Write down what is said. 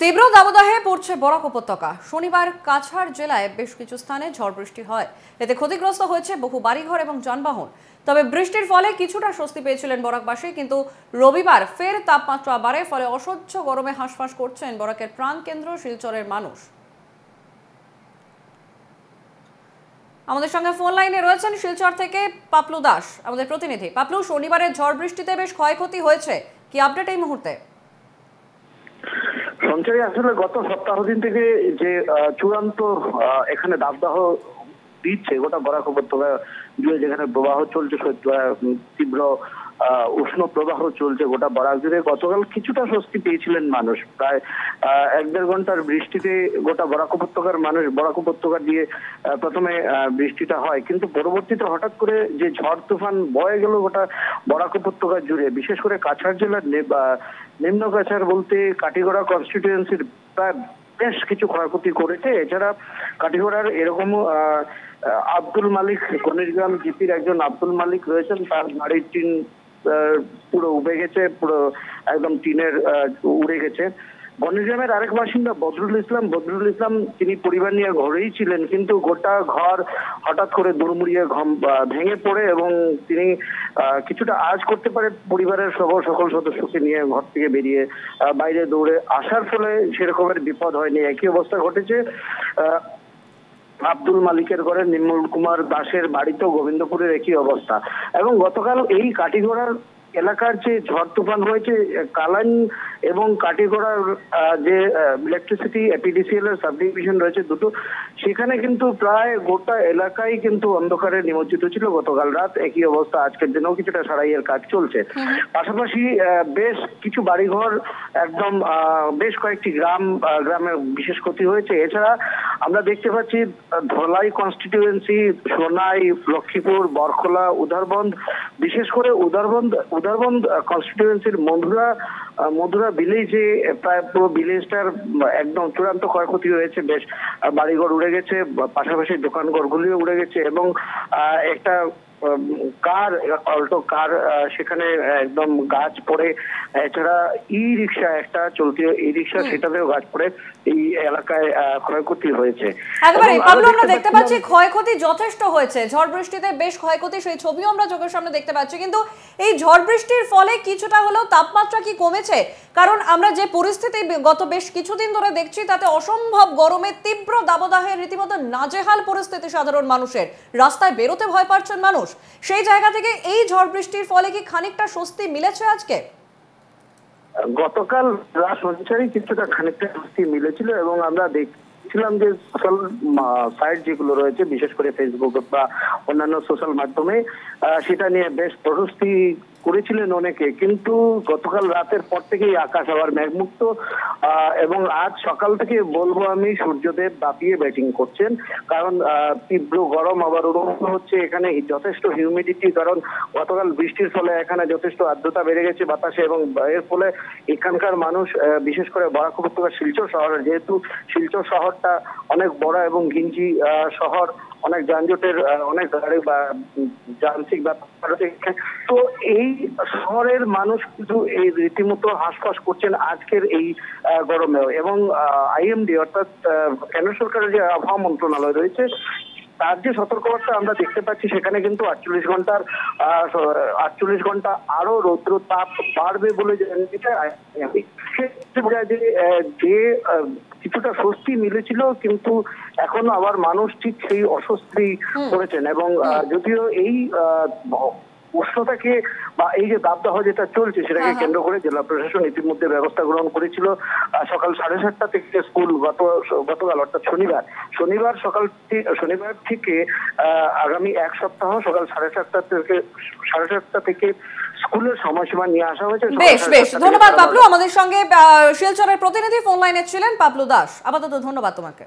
তীব্র দাবদাহে পড়ছে বরাক উপত্যকা। শনিবার কাছাড় জেলায় বেশ কিছু স্থানে ঝড় বৃষ্টি হয়, এতে ক্ষতিগ্রস্ত হয়েছে বহু বাড়িঘর এবং যানবাহন। তবে বৃষ্টির ফলে কিছুটা স্বস্তি পেয়েছিলেন বরাকবাসী, কিন্তু রবিবার ফের তাপমাত্রা বাড়ে, ফলে অসহ্য গরমে হাঁসফাঁস করছেন বরাকের প্রাণকেন্দ্র শিলচরের মানুষ। আমাদের সঙ্গে ফোন লাইনে রয়েছেন শিলচর থেকে পাপলু দাস, আমাদের প্রতিনিধি। পাপলু, শনিবারের ঝড় বৃষ্টিতে বেশ ক্ষয়ক্ষতি হয়েছে, কি আপডেট এই মুহূর্তে? সঞ্চয় আসলে গত সপ্তাহ দিন থেকে যে চূড়ান্ত এখানে দাবদাহ দিচ্ছে গোটা বরাক উপত্যকা জুড়ে, যেখানে প্রবাহ চলছে, তীব্র উষ্ণ প্রবাহ চলছে গোটা বরাক জুড়ে। গতকাল কিছুটা স্বস্তি পেয়েছিলেন মানুষ, প্রায় 1-1.5 ঘন্টার বৃষ্টিতে গোটা বরাক উপত্যকার মানুষ বরাক উপত্যকা দিয়ে প্রথমে বৃষ্টিটা হয়, কিন্তু পরবর্তীতে হঠাৎ করে যে ঝড় তুফান বয়ে গেল গোটা বরাক উপত্যকা জুড়ে, বিশেষ করে কাছাড় জেলার নিম্ন কাছাড় বলতে কাটিগড়া কনস্টিটিউয়েন্সির প্রায় বেশ কিছু ক্ষয়ক্ষতি করেছে। এছাড়া কাটিগড়ার এরকম আব্দুল মালিক, গণিরগ্রাম জিপির একজন আব্দুল মালিক রয়েছেন, তার বাড়ির টিন পুরো উবে গেছে, পুরো একদম টিনের উড়ে গেছে। গণিরগ্রামের আরেক বাসিন্দা বদরুল ইসলাম তিনি পরিবার নিয়ে ঘরেই ছিলেন, কিন্তু গোটা ঘর হঠাৎ করে দুরমুড়িয়ে ভেঙে পড়ে এবং তিনি কিছুটা আজ করতে পারে পরিবারের সকল সদস্যকে নিয়ে ঘর থেকে বেরিয়ে বাইরে দৌড়ে আসার ফলে সেরকমের বিপদ হয়নি। একই অবস্থা ঘটেছে আব্দুল মালিকের ঘরে নির্মল কুমার দাসের বাড়িতেও গোবিন্দপুরের একই অবস্থা। এবং গতকাল এই কাটিগড়ার এলাকার যে ঝড় তুফান হয়েছে, কালাইন এবং কাটিগড়ার যে ইলেকট্রিসিটি এপিডিসিএল এর সাব ডিভিশন রয়েছে দুটো, সেখানে কিন্তু প্রায় গোটা এলাকায় কিন্তু অন্ধকারে নিমজ্জিত ছিল গতকাল রাত। একই অবস্থা আজকের দিনেও কিছুটা সারাইয়ের কাজ চলছে। পাশাপাশি বেশ কিছু বাড়িঘর একদম বেশ কয়েকটি গ্রামে বিশেষ ক্ষতি হয়েছে। এছাড়া আমরা দেখতে পাচ্ছি ধলাই কনস্টিটিউয়েন্সি, সোনাই, লক্ষ্মীপুর, বরখোলা, উধারবন্দ, বিশেষ করে উধারবন্দ কনস্টিটিউয়েন্সির মধুরা ভিলেজে প্রায় পুরো ভিলেজটার একদম চূড়ান্ত ক্ষয়ক্ষতি হয়েছে। বেশ বাড়িঘর উড়ে গেছে, পাশাপাশি দোকানঘরগুলিও উড়ে গেছে এবং একটা অল্টো কার সেখানে একদম গাছ পড়ে। এছাড়া ই রিক্সা, একটা চলতি ই রিক্সা, সেটাতেও গাছ পড়ে এই এলাকায় ক্ষয়ক্ষতি হয়েছে। একেবারে পাবলু, আমরা দেখতে পাচ্ছি ক্ষয়ক্ষতি যথেষ্ট হয়েছে, ঝড় বৃষ্টিতে বেশ ক্ষয়ক্ষতি, সেই ছবিও আমরা চোখের সামনে দেখতে পাচ্ছি। কিন্তু এই ঝড় বৃষ্টির ফলে কিছুটা হলেও তাপমাত্রা কি কমেছে? কারণ আমরা যে পরিস্থিতি গত বেশ কিছুদিন ধরে দেখছি, তাতে অসম্ভব গরমে তীব্র দাবদাহে রীতিমতো নাজেহাল পরিস্থিতি সাধারণ মানুষের, রাস্তায় বেরোতে ভয় পাচ্ছেন মানুষ। সেই জায়গা থেকে এই ঝড় বৃষ্টির ফলে কি খানিকটা স্বস্তি মিলেছে আজকে? গতকাল রাত সঞ্চারী কিছুটা খানিকটা স্বস্তি মিলেছিল এবং আমরা দেখছিলাম যে সোশ্যাল সাইট যেগুলো রয়েছে, বিশেষ করে ফেসবুক বা অন্যান্য সোশ্যাল মাধ্যমে, সেটা নিয়ে বেশ প্রশস্তি করেছিলেন অনেকে। কিন্তু গতকাল রাতের পর থেকেই আকাশ আবার মেঘমুক্ত এবং আজ সকাল থেকে বলবো আমি সূর্যদেব দাপিয়ে ব্যাটিং করছেন, কারণ তীব্র গরম আবার অনুভূত হচ্ছে। এখানে যথেষ্ট হিউমিডিটি, কারণ গতকাল বৃষ্টির ফলে এখানে যথেষ্ট আর্দ্রতা বেড়ে গেছে বাতাসে এবং এর ফলে এখানকার মানুষ, বিশেষ করে বরাক উপত্যকার শিলচর শহরের, যেহেতু শিলচর শহরটা অনেক বড় এবং ঘিঞ্জি শহর, অনেক যানজটের অনেক গাড়ি বা যান্ত্রিক ব্যাপার, তো এই শহরের মানুষ কিন্তু এই রীতিমতো হাঁসফাঁস করছেন আজকের এই গরমেও। এবং আইএমডি অর্থাৎ কেন্দ্র সরকারের যে আবহাওয়া মন্ত্রণালয় রয়েছে, তার যে সতর্কবার্তা আমরা দেখতে পাচ্ছি, সেখানে কিন্তু 48 ঘন্টা আরো রৌদ্র তাপ বাড়বে বলে যে কিছুটা স্বস্তি মিলেছিল, কিন্তু এখনো আবার মানুষ ঠিক সেই অস্বস্তি করেছেন। এবং যদিও এই উষ্ণতাকে বা এই যে দাবদাহ যেটা চলছে, সেটাকে কেন্দ্র করে জেলা প্রশাসন ইতিমধ্যে ব্যবস্থা গ্রহণ করেছিল। সকাল 7:30 থেকে স্কুল গতকাল অর্থাৎ শনিবার থেকে আগামী এক সপ্তাহ সকাল 7:30 থেকে স্কুলের সময়সীমা নিয়ে আসা হয়েছে। বেশ ধন্যবাদ পাপলু। আমাদের সঙ্গে শিলচরের প্রতিনিধি ফোন লাইনে ছিলেন পাপলু দাস। আপাতত ধন্যবাদ তোমাকে।